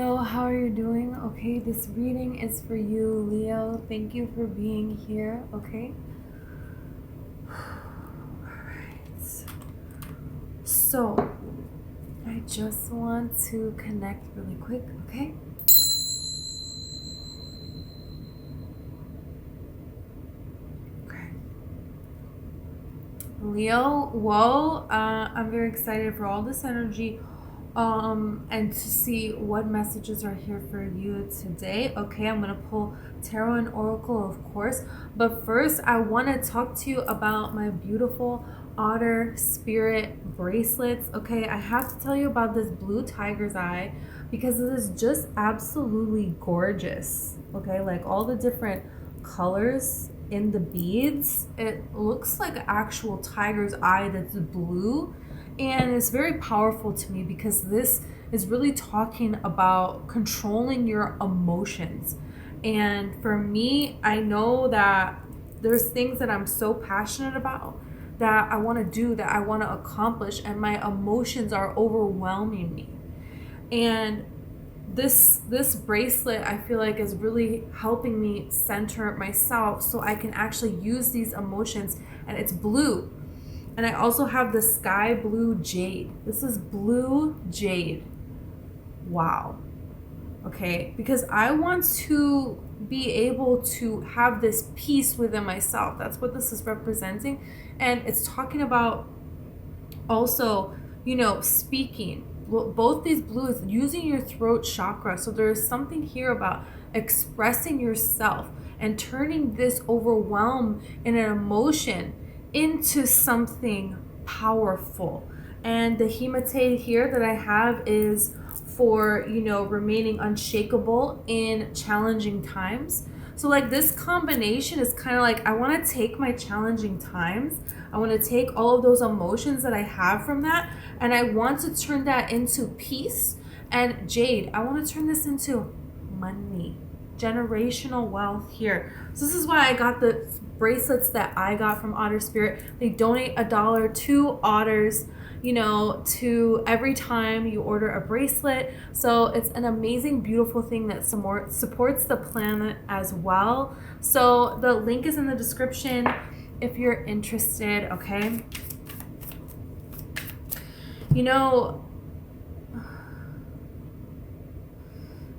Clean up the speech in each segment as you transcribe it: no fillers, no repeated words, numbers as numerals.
Leo, how are you doing? Okay, this reading is for you, Leo. Thank you for being here, okay? Alright. So, I just want to connect really quick, okay? Okay. Leo, whoa, I'm very excited for all this energy. And to see what messages are here for you today. Okay, I'm gonna pull tarot and oracle, of course, but first I want to talk to you about my beautiful Otter Spirit bracelets. Okay, I have to tell you about this blue tiger's eye because it is just absolutely gorgeous. Okay, like all the different colors in the beads, it looks like an actual tiger's eye that's blue. And it's very powerful to me because this is really talking about controlling your emotions. And for me, I know that there's things that I'm so passionate about that I want to do, that I want to accomplish, and my emotions are overwhelming me. And this bracelet, I feel like, is really helping me center myself so I can actually use these emotions. And it's blue. And I also have the sky blue jade. This is blue jade. Wow. Okay, because I want to be able to have this peace within myself. That's what this is representing. And it's talking about also, speaking. Both these blues, using your throat chakra. So there's something here about expressing yourself and turning this overwhelm in an emotion into something powerful. And the hematite here that I have is for, remaining unshakable in challenging times. So like this combination is kind of like, I want to take my challenging times, I want to take all of those emotions that I have from that, and I want to turn that into peace. And jade, I want to turn this into money, generational wealth here. So this is why I got the bracelets that I got from Otter Spirit. They donate $1 to otters, to every time you order a bracelet. So it's an amazing, beautiful thing that supports the planet as well. So the link is in the description if you're interested, okay?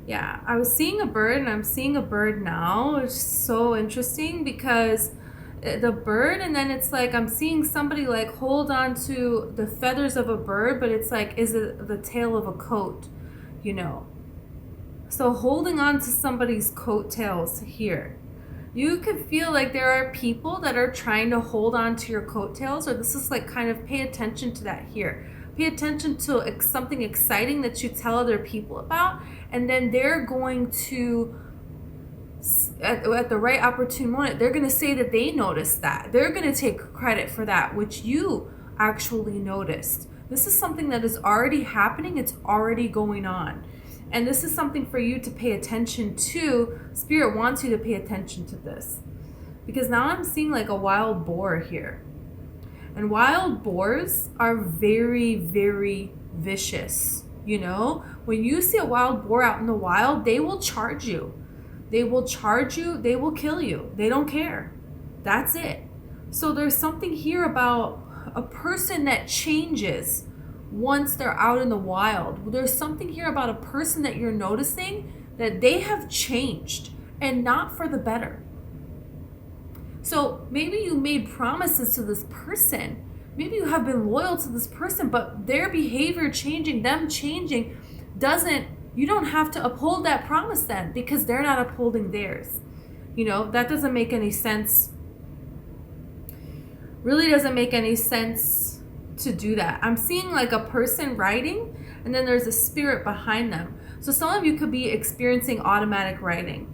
Yeah, I was seeing a bird and I'm seeing a bird now. It's so interesting because the bird, and then it's like I'm seeing somebody like hold on to the feathers of a bird, but it's like, is it the tail of a coat, So holding on to somebody's coattails here. You could feel like there are people that are trying to hold on to your coattails, or this is like kind of pay attention to that here. Pay attention to something exciting that you tell other people about, and then they're going to, at the right opportune moment, they're going to say that they noticed that. They're going to take credit for that, which you actually noticed. This is something that is already happening. It's already going on. And this is something for you to pay attention to. Spirit wants you to pay attention to this. Because now I'm seeing like a wild boar here. And wild boars are very, very vicious. When you see a wild boar out in the wild, they will charge you. They will charge you. They will kill you. They don't care. That's it. So there's something here about a person that changes once they're out in the wild. There's something here about a person that you're noticing that they have changed, and not for the better. So maybe you made promises to this person. Maybe you have been loyal to this person, but their behavior changing, them changing, you don't have to uphold that promise then, because they're not upholding theirs. That doesn't make any sense. Really doesn't make any sense to do that. I'm seeing like a person writing, and then there's a spirit behind them. So some of you could be experiencing automatic writing,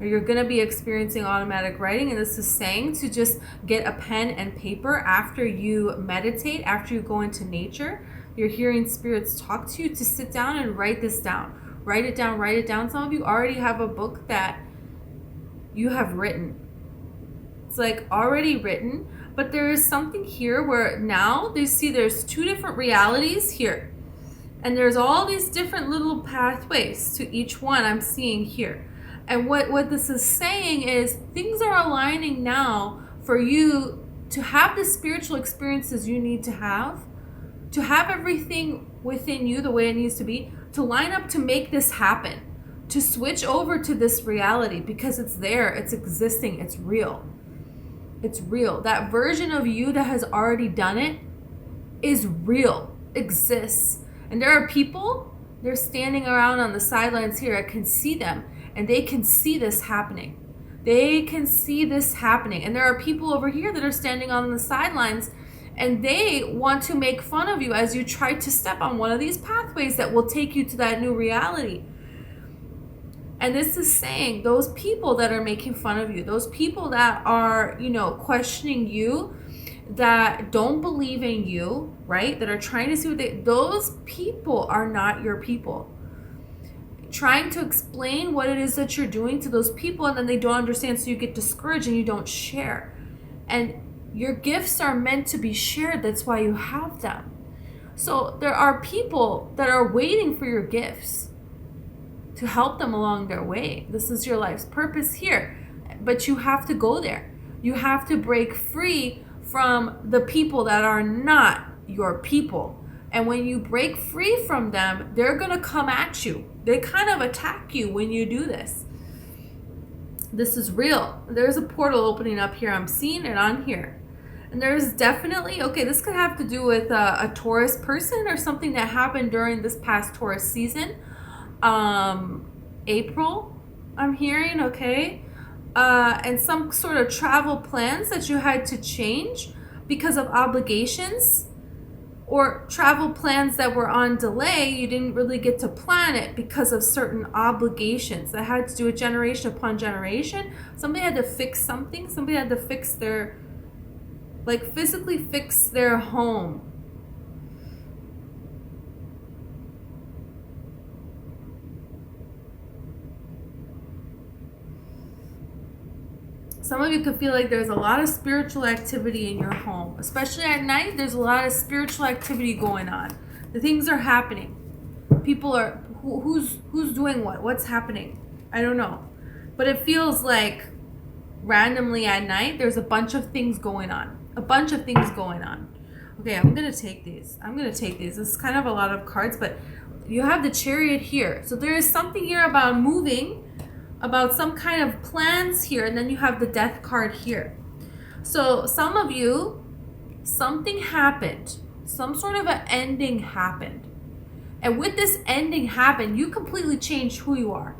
or you're going to be experiencing automatic writing, and this is saying to just get a pen and paper after you meditate, after you go into nature. You're hearing spirits talk to you to sit down and write this down. Write it down, write it down. Some of you already have a book that you have written. It's like already written, but there is something here where now there's two different realities here. And there's all these different little pathways to each one I'm seeing here. And what this is saying is things are aligning now for you to have the spiritual experiences you need to have everything within you the way it needs to be, to line up to make this happen, to switch over to this reality, because it's there, it's existing, it's real. It's real. That version of you that has already done it is real, exists. And there are people, they're standing around on the sidelines here. I can see them, and they can see this happening. They can see this happening. And there are people over here that are standing on the sidelines, and they want to make fun of you as you try to step on one of these pathways that will take you to that new reality. And this is saying those people that are making fun of you, those people that are, questioning you, that don't believe in you, right? That are trying to see those people are not your people. Trying to explain what it is that you're doing to those people, and then they don't understand, so you get discouraged and you don't share. And your gifts are meant to be shared. That's why you have them. So there are people that are waiting for your gifts to help them along their way. This is your life's purpose here. But you have to go there. You have to break free from the people that are not your people. And when you break free from them, they're going to come at you. They kind of attack you when you do this. This is real. There's a portal opening up here. I'm seeing it on here. And there's definitely, this could have to do with a Taurus person or something that happened during this past Taurus season. April, I'm hearing, and some sort of travel plans that you had to change because of obligations, or travel plans that were on delay. You didn't really get to plan it because of certain obligations that had to do with generation upon generation. Somebody had to fix something. Somebody had to fix physically fix their home. Some of you could feel like there's a lot of spiritual activity in your home. Especially at night, there's a lot of spiritual activity going on. The things are happening. People are, who's doing what? What's happening? I don't know. But it feels like randomly at night, there's a bunch of things going on. Okay, I'm going to take these. This is kind of a lot of cards, but you have the Chariot here. So there is something here about moving, about some kind of plans here, and then you have the Death card here. So some of you, something happened. Some sort of an ending happened. And with this ending happen, you completely changed who you are.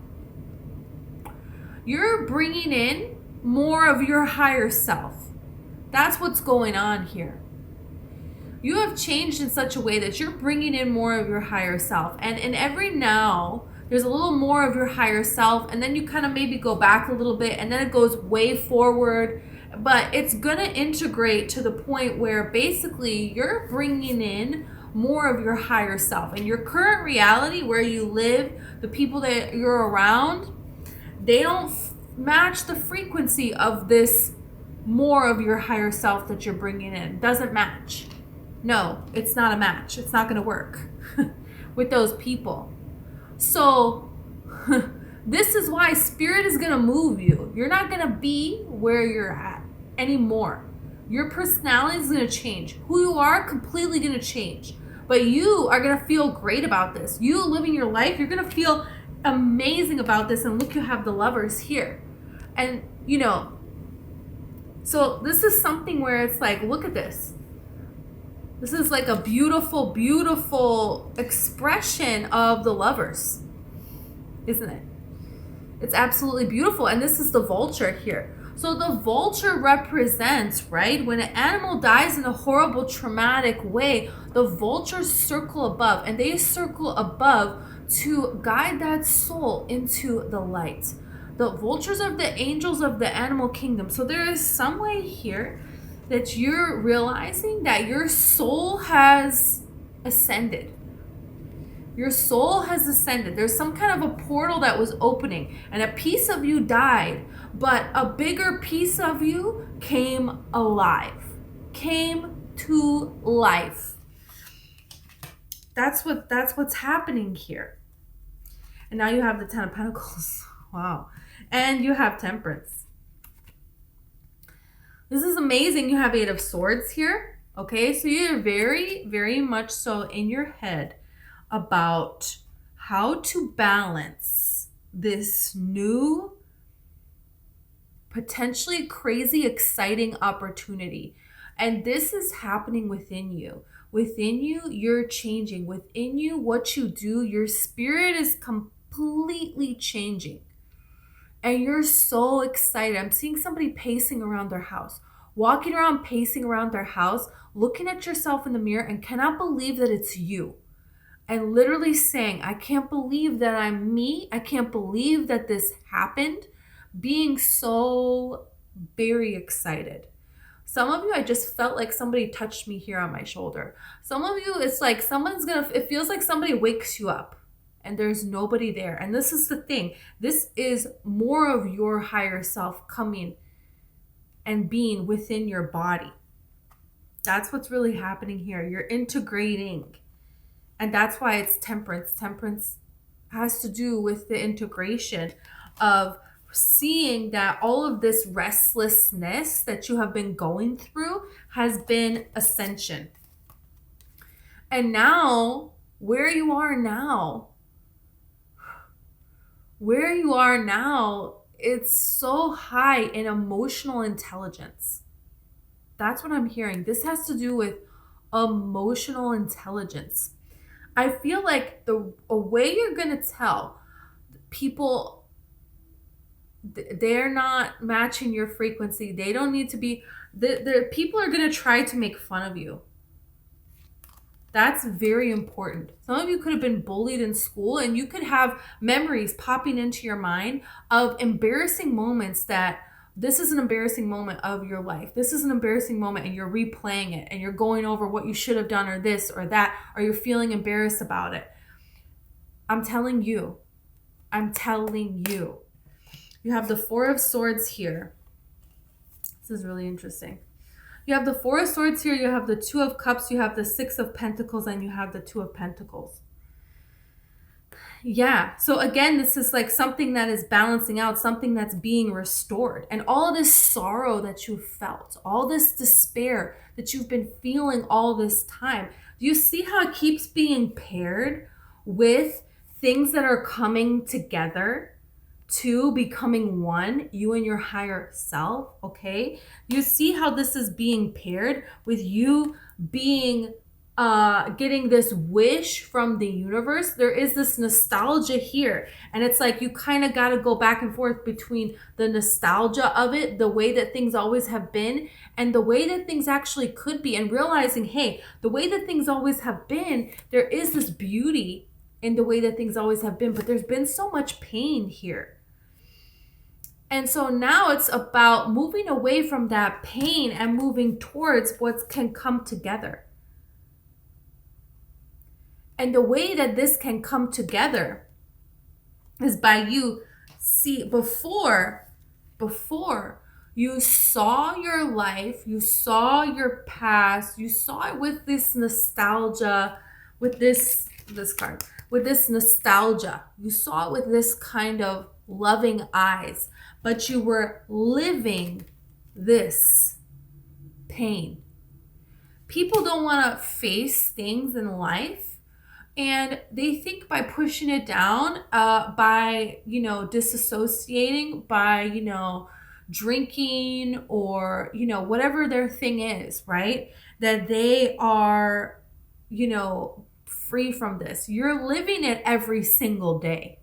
You're bringing in more of your higher self. That's what's going on here. You have changed in such a way that you're bringing in more of your higher self. And in every now, there's a little more of your higher self, and then you kind of maybe go back a little bit, and then it goes way forward. But it's going to integrate to the point where basically you're bringing in more of your higher self. And your current reality, where you live, the people that you're around, they don't match the frequency of this more of your higher self that you're bringing in. Doesn't match. No, it's not a match. It's not going to work with those people. So this is why Spirit is going to move you. You're not going to be where you're at anymore. Your personality is going to change. Who you are completely going to change. But you are going to feel great about this. You living your life, you're going to feel amazing about this. And look, you have the Lovers here. And, so this is something where it's like, look at this. This is like a beautiful, beautiful expression of the Lovers, isn't it? It's absolutely beautiful. And this is the Vulture here. So the Vulture represents, right, when an animal dies in a horrible, traumatic way, the Vultures circle above, and they circle above to guide that soul into the light. The Vultures are the angels of the animal kingdom. So there is some way here that you're realizing that your soul has ascended. Your soul has ascended. There's some kind of a portal that was opening, and a piece of you died, but a bigger piece of you came alive, came to life. That's what's happening here. And now you have the Ten of Pentacles. Wow. And you have Temperance. This is amazing. You have Eight of Swords here. Okay, so you're very, very much so in your head about how to balance this new, potentially crazy, exciting opportunity. And this is happening within you. Within you, you're changing. Within you, what you do, your spirit is completely changing. And you're so excited. I'm seeing somebody pacing around their house, walking around, pacing around their house, looking at yourself in the mirror and cannot believe that it's you. And literally saying, I can't believe that I'm me. I can't believe that this happened. Being so very excited. Some of you, I just felt like somebody touched me here on my shoulder. Some of you, it's like it feels like somebody wakes you up and there's nobody there. And this is the thing. This is more of your higher self coming and being within your body. That's what's really happening here. You're integrating. And that's why it's Temperance. Temperance has to do with the integration of seeing that all of this restlessness that you have been going through has been ascension. And now, where you are now, it's so high in emotional intelligence. That's what I'm hearing. This has to do with emotional intelligence. I feel like a way you're going to tell people they're not matching your frequency. They don't need to be, the people are going to try to make fun of you. That's very important. Some of you could have been bullied in school and you could have memories popping into your mind of embarrassing moments that this is an embarrassing moment of your life. This is an embarrassing moment and you're replaying it and you're going over what you should have done or this or that, or you're feeling embarrassed about it. I'm telling you. You have the Four of Swords here. This is really interesting. You have the Four of Swords here, you have the Two of Cups, you have the Six of Pentacles, and you have the Two of Pentacles. Yeah, so again, this is like something that is balancing out, something that's being restored. And all this sorrow that you've felt, all this despair that you've been feeling all this time, do you see how it keeps being paired with things that are coming together to becoming one, you and your higher self, okay? You see how this is being paired with you being getting this wish from the universe. There is this nostalgia here, and it's like you kind of got to go back and forth between the nostalgia of it, the way that things always have been, and the way that things actually could be, and realizing, hey, the way that things always have been, there is this beauty in the way that things always have been, but there's been so much pain here. And so now it's about moving away from that pain and moving towards what can come together. And the way that this can come together is by you see, before you saw your life, you saw your past, you saw it with this nostalgia, with this card, with this nostalgia. You saw it with this kind of loving eyes, but you were living this pain. People don't want to face things in life, and they think by pushing it down, by, disassociating, by, drinking or, whatever their thing is, right? That they are, free from this. You're living it every single day.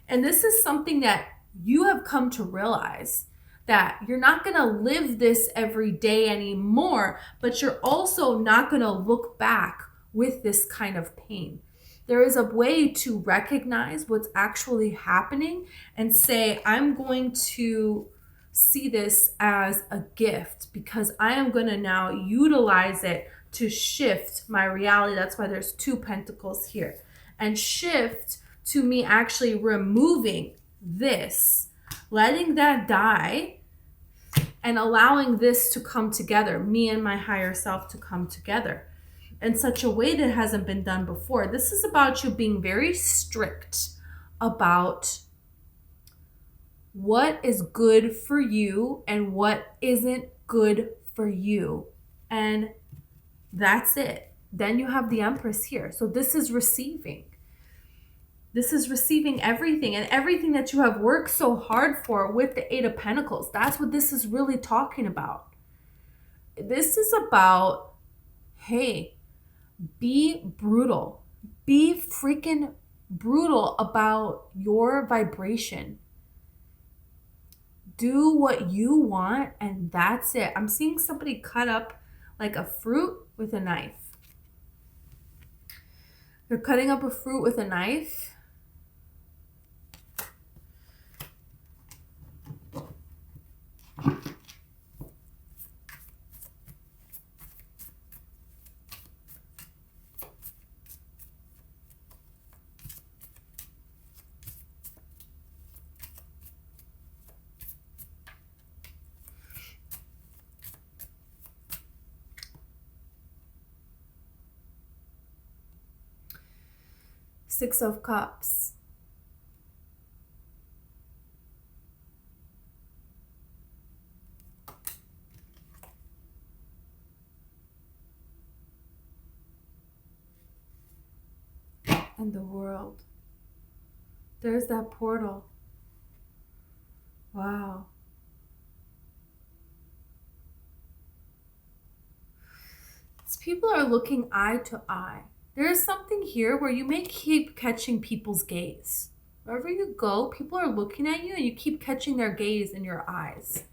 And this is something that you have come to realize, that you're not going to live this every day anymore, but you're also not going to look back with this kind of pain. There is a way to recognize what's actually happening and say, I'm going to see this as a gift because I am going to now utilize it to shift my reality. That's why there's two pentacles here. And shift to me actually removing this, letting that die, and allowing this to come together, me and my higher self to come together. in such a way that hasn't been done before. This is about you being very strict about what is good for you and what isn't good for you. And that's it. Then you have the Empress here. So this is receiving. This is receiving everything, and everything that you have worked so hard for with the Eight of Pentacles. That's what this is really talking about. This is about, hey, be brutal. Be freaking brutal about your vibration. Do what you want, and that's it. I'm seeing somebody cut up like a fruit with a knife. They're cutting up a fruit with a knife. Six of Cups. And the World. There's that portal. Wow. These people are looking eye to eye. There is something here where you may keep catching people's gaze. Wherever you go, people are looking at you and you keep catching their gaze in your eyes.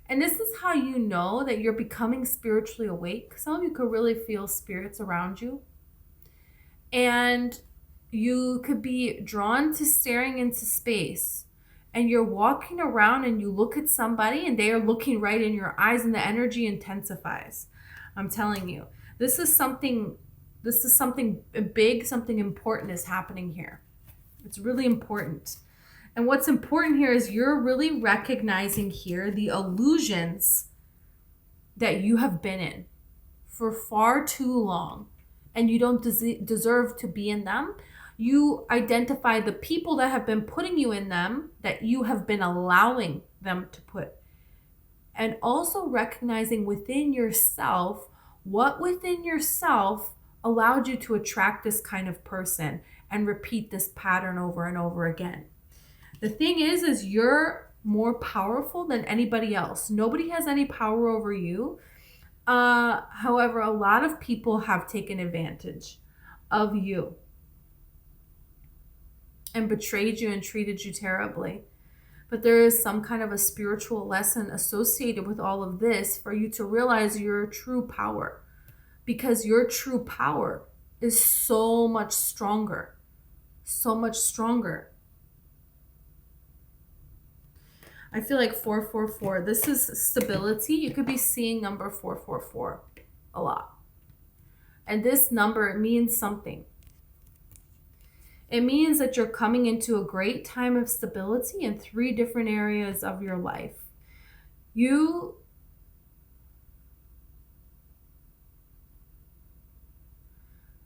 And this is how you know that you're becoming spiritually awake. Some of you could really feel spirits around you. And you could be drawn to staring into space. And you're walking around and you look at somebody and they are looking right in your eyes and the energy intensifies. I'm telling you, this is something big, something important is happening here. It's really important. And what's important here is you're really recognizing here the illusions that you have been in for far too long, and you don't deserve to be in them. You identify the people that have been putting you in them, that you have been allowing them to put. And also recognizing within yourself, what within yourself allowed you to attract this kind of person and repeat this pattern over and over again. The thing is you're more powerful than anybody else. Nobody has any power over you. However, a lot of people have taken advantage of you and betrayed you and treated you terribly. But there is some kind of a spiritual lesson associated with all of this for you to realize your true power. Because your true power is so much stronger. So much stronger. I feel like 444. This is stability. You could be seeing number 444 a lot. And this number means something. It means that you're coming into a great time of stability in 3 different areas of your life.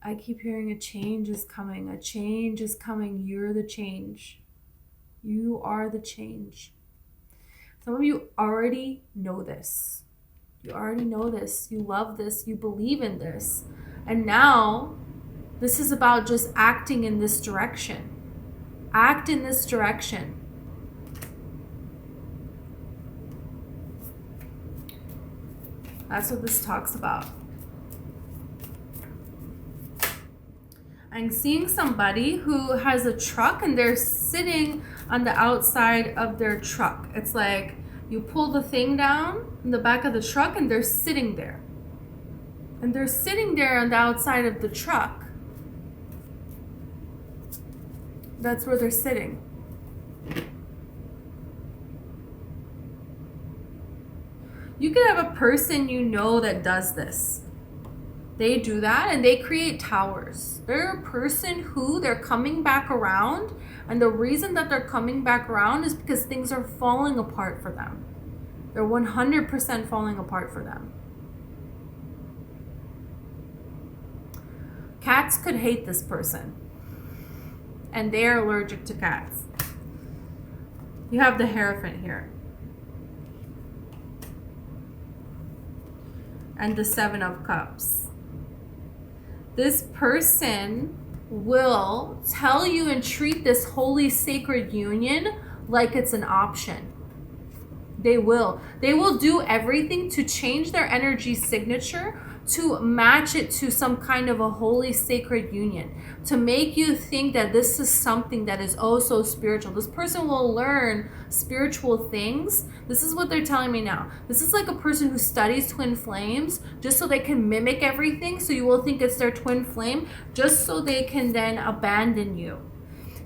I keep hearing a change is coming. A change is coming. You're the change. You are the change. Some of you already know this. You already know this. You love this. You believe in this. And now, this is about just acting in this direction. Act in this direction. That's what this talks about. I'm seeing somebody who has a truck and they're sitting on the outside of their truck. It's like you pull the thing down in the back of the truck and they're sitting there. And they're sitting there on the outside of the truck. That's where they're sitting. You could have a person you know that does this. They do that and they create towers. They're a person who they're coming back around, and the reason that they're coming back around is because things are falling apart for them. They're 100% falling apart for them. Cats could hate this person, and they are allergic to cats. You have the Hierophant here. And the Seven of Cups. This person will tell you and treat this holy sacred union like it's an option. They will. They will do everything to change their energy signature to match it to some kind of a holy sacred union, to make you think that this is something that is oh so spiritual. This person will learn spiritual things. This is what they're telling me now. This is like a person who studies twin flames just so they can mimic everything, so you will think it's their twin flame, just so they can then abandon you.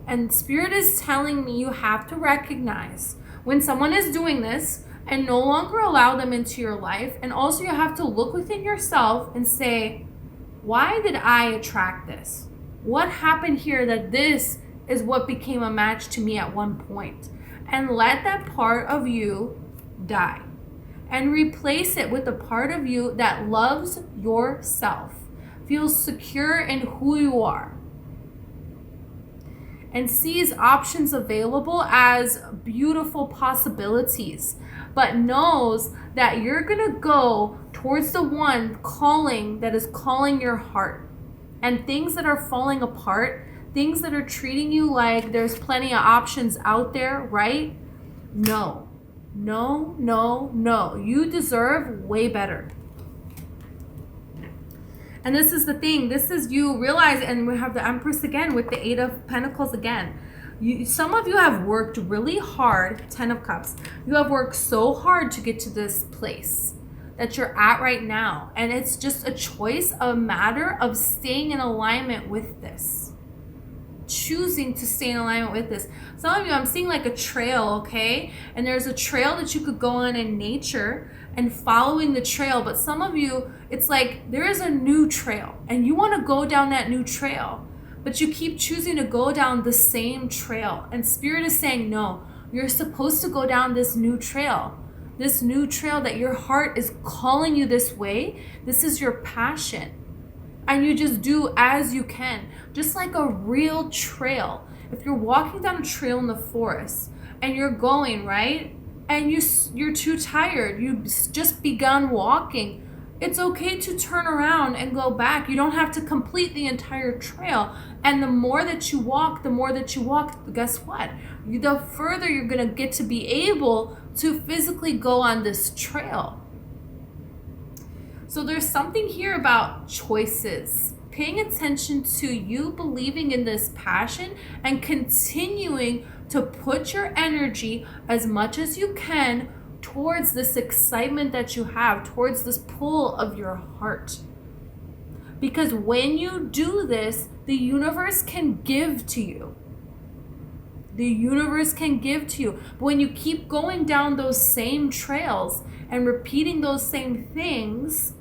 And Spirit is telling me you have to recognize when someone is doing this and no longer allow them into your life. And also you have to look within yourself and say, why did I attract this? What happened here that this is what became a match to me at one point? And let that part of you die. And replace it with a part of you that loves yourself, feels secure in who you are, and sees options available as beautiful possibilities, but knows that you're gonna go towards the one calling that is calling your heart. And things that are falling apart, things that are treating you like there's plenty of options out there, right? No, no, no, no. You deserve way better. And this is the thing. This is you realize, and we have the Empress again with the Eight of Pentacles again. Some of you have worked really hard, 10 of Cups. You have worked so hard to get to this place that you're at right now. And it's just a choice, a matter of staying in alignment with this. Choosing to stay in alignment with this. Some of you, I'm seeing like a trail, okay? And there's a trail that you could go on in nature and following the trail. But some of you, it's like there is a new trail and you want to go down that new trail, but you keep choosing to go down the same trail. And Spirit is saying, no, you're supposed to go down this new trail. This new trail that your heart is calling you this way. This is your passion. And you just do as you can. Just like a real trail. If you're walking down a trail in the forest and you're going, right? And you're too tired. You just begun walking. It's okay to turn around and go back. You don't have to complete the entire trail. And the more that you walk, guess what? The further you're going to get to be able to physically go on this trail. So there's something here about choices. Paying attention to you believing in this passion and continuing to put your energy as much as you can towards this excitement that you have, towards this pull of your heart. Because when you do this, the universe can give to you. The universe can give to you. But when you keep going down those same trails and repeating those same things,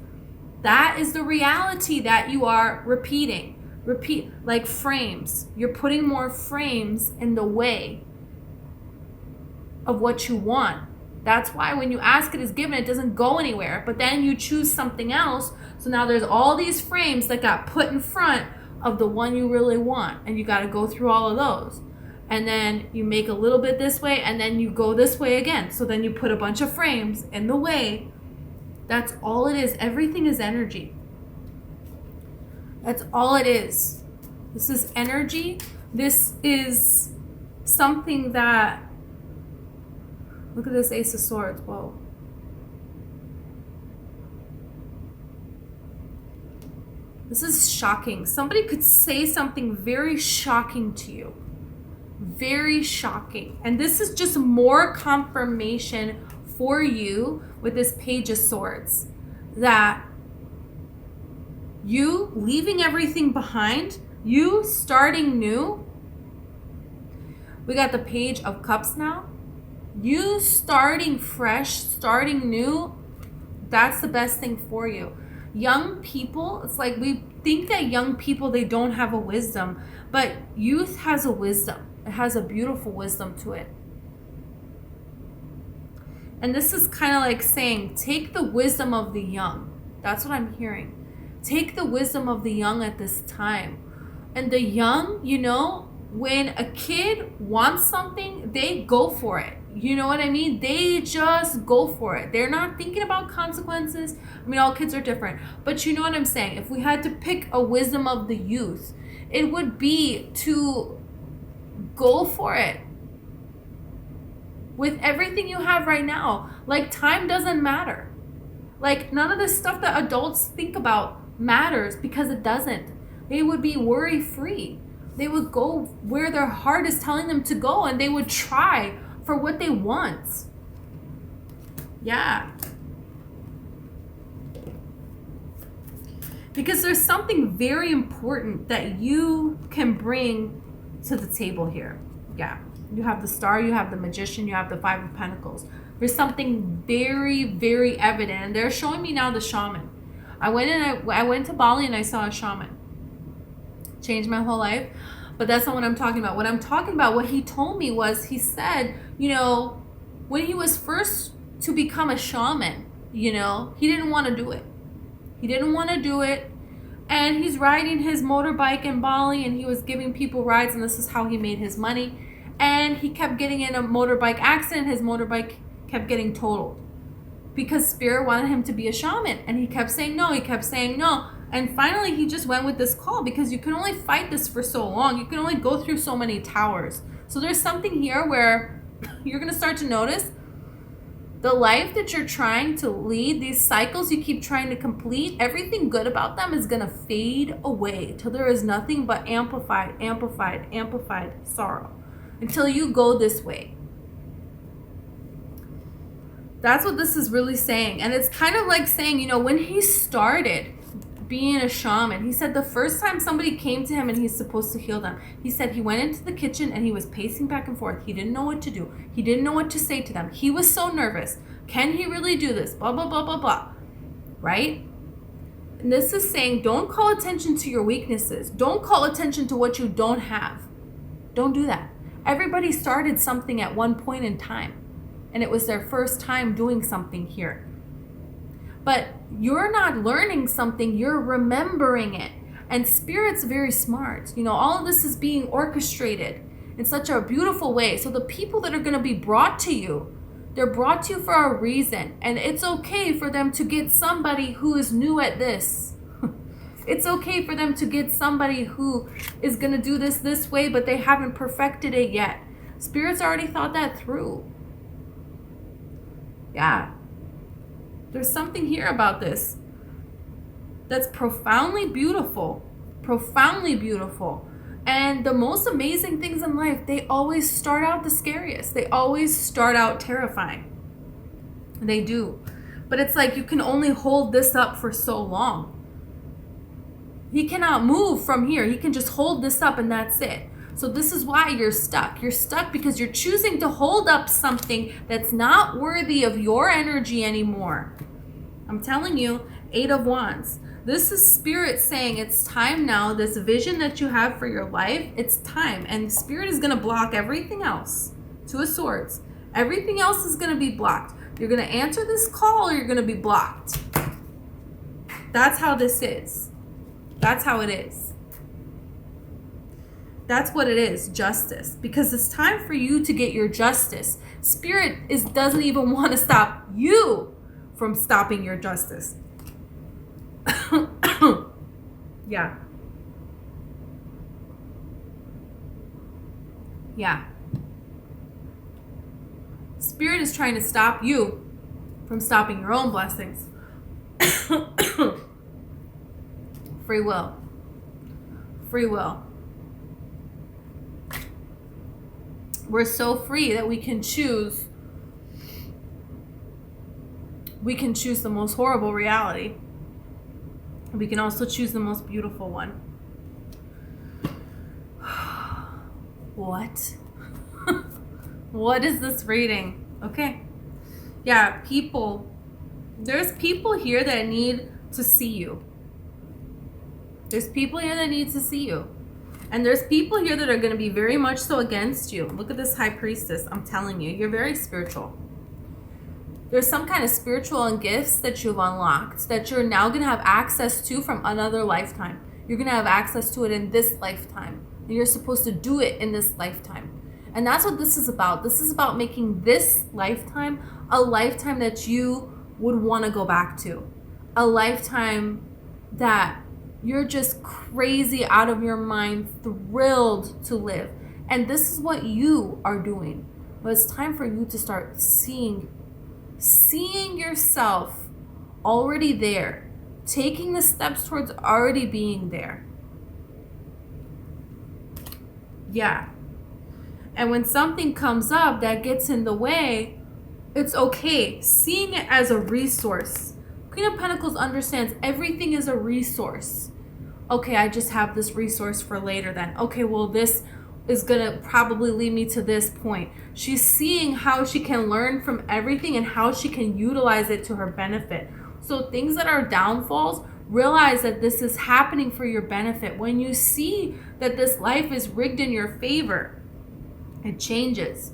that is the reality that you are repeating. Repeat, like frames. You're putting more frames in the way of what you want. That's why when you ask, it is given. It doesn't go anywhere. But then you choose something else. So now there's all these frames that got put in front of the one you really want. And you got to go through all of those. And then you make a little bit this way. And then you go this way again. So then you put a bunch of frames in the way. That's all it is. Everything is energy. That's all it is. This is energy. This is something that... Look at this Ace of Swords. Whoa. This is shocking. Somebody could say something very shocking to you. Very shocking. And this is just more confirmation for you with this Page of Swords. That you leaving everything behind, you starting new. We got the Page of Cups now. You starting fresh, starting new, that's the best thing for you. Young people, it's like we think that young people, they don't have a wisdom, but youth has a wisdom. It has a beautiful wisdom to it. And this is kind of like saying, take the wisdom of the young. That's what I'm hearing. Take the wisdom of the young at this time. And the young, you know, when a kid wants something, they go for it. You know what I mean? They just go for it. They're not thinking about consequences. I mean, all kids are different. But you know what I'm saying? If we had to pick a wisdom of the youth, it would be to go for it. With everything you have right now. Like, time doesn't matter. Like, none of the stuff that adults think about matters because it doesn't. They would be worry-free. They would go where their heart is telling them to go, and they would try for what they want. Yeah. Because there's something very important that you can bring to the table here. Yeah. You have the Star, you have the Magician, you have the Five of Pentacles. There's something very, very evident. And they're showing me now the Shaman. I went to Bali and I saw a shaman. Changed my whole life. But that's not what I'm talking about. What I'm talking about, what he told me was, he said, you know, when he was first to become a shaman, you know, he didn't want to do it. He didn't want to do it. And he's riding his motorbike in Bali and he was giving people rides, and this is how he made his money. And he kept getting in a motorbike accident. His motorbike kept getting totaled because Spirit wanted him to be a shaman. And he kept saying no. He kept saying no. And finally, he just went with this call, because you can only fight this for so long. You can only go through so many towers. So there's something here where you're going to start to notice the life that you're trying to lead, these cycles you keep trying to complete, everything good about them is going to fade away till there is nothing but amplified, amplified, amplified sorrow until you go this way. That's what this is really saying. And it's kind of like saying, you know, when he started being a shaman, he said the first time somebody came to him and he's supposed to heal them, he said he went into the kitchen and he was pacing back and forth. He didn't know what to do. He didn't know what to say to them. He was so nervous. Can he really do this? Blah, blah, blah, blah, blah. Right? And this is saying, don't call attention to your weaknesses. Don't call attention to what you don't have. Don't do that. Everybody started something at one point in time, and it was their first time doing something here. But you're not learning something, you're remembering it. And Spirit's very smart. You know, all of this is being orchestrated in such a beautiful way. So the people that are going to be brought to you, they're brought to you for a reason. And it's okay for them to get somebody who is new at this. It's okay for them to get somebody who is going to do this way, but they haven't perfected it yet. Spirit's already thought that through. Yeah. There's something here about this that's profoundly beautiful. Profoundly beautiful. And the most amazing things in life, they always start out the scariest. They always start out terrifying. They do. But it's like you can only hold this up for so long. He cannot move from here. He can just hold this up and that's it. So this is why you're stuck. You're stuck because you're choosing to hold up something that's not worthy of your energy anymore. I'm telling you, 8 of Wands. This is Spirit saying it's time now. This vision that you have for your life, it's time. And Spirit is going to block everything else. 2 of Swords. Everything else is going to be blocked. You're going to answer this call or you're going to be blocked. That's how this is. That's how it is. That's what it is, justice. Because it's time for you to get your justice. Spirit doesn't even want to stop you from stopping your justice. Yeah. Yeah. Spirit is trying to stop you from stopping your own blessings. Free will. Free will. We're so free that we can choose. We can choose the most horrible reality. We can also choose the most beautiful one. What? What is this reading? Okay. Yeah, people. There's people here that need to see you. There's people here that need to see you. And there's people here that are going to be very much so against you. Look at this High Priestess. I'm telling you, you're very spiritual. There's some kind of spiritual and gifts that you've unlocked that you're now going to have access to from another lifetime. You're going to have access to it in this lifetime. And you're supposed to do it in this lifetime. And that's what this is about. This is about making this lifetime a lifetime that you would want to go back to. A lifetime that you're just crazy out of your mind, thrilled to live. And this is what you are doing. But it's time for you to start seeing yourself already there, taking the steps towards already being there. Yeah. And when something comes up that gets in the way, it's okay. Seeing it as a resource. Queen of Pentacles understands everything is a resource. Okay, I just have this resource for later then. Okay, well, this is going to probably lead me to this point. She's seeing how she can learn from everything and how she can utilize it to her benefit. So things that are downfalls, realize that this is happening for your benefit. When you see that this life is rigged in your favor, it changes.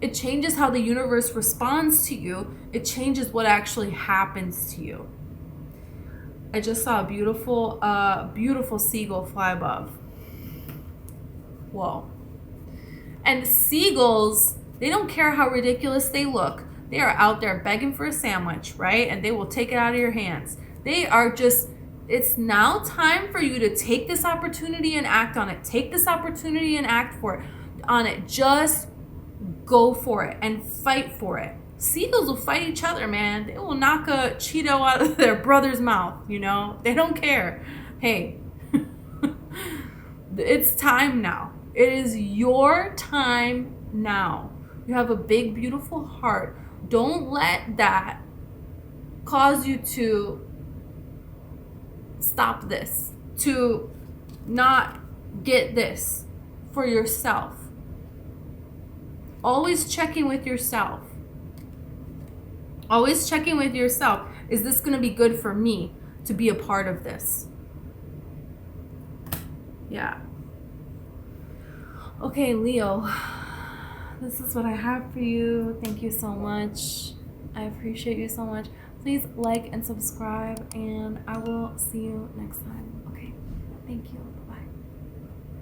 It changes how the universe responds to you. It changes what actually happens to you. I just saw a beautiful seagull fly above. Whoa. And seagulls, they don't care how ridiculous they look. They are out there begging for a sandwich, right? And they will take it out of your hands. They are just, it's now time for you to take this opportunity and act on it. Take this opportunity and act on it. Just go for it and fight for it. Seagulls will fight each other, man. They will knock a Cheeto out of their brother's mouth, you know? They don't care. Hey, it's time now. It is your time now. You have a big, beautiful heart. Don't let that cause you to stop this, to not get this for yourself. Always checking with yourself. Always checking with yourself. Is this going to be good for me to be a part of this? Yeah. Okay, Leo. This is what I have for you. Thank you so much. I appreciate you so much. Please like and subscribe, and I will see you next time. Okay. Thank you.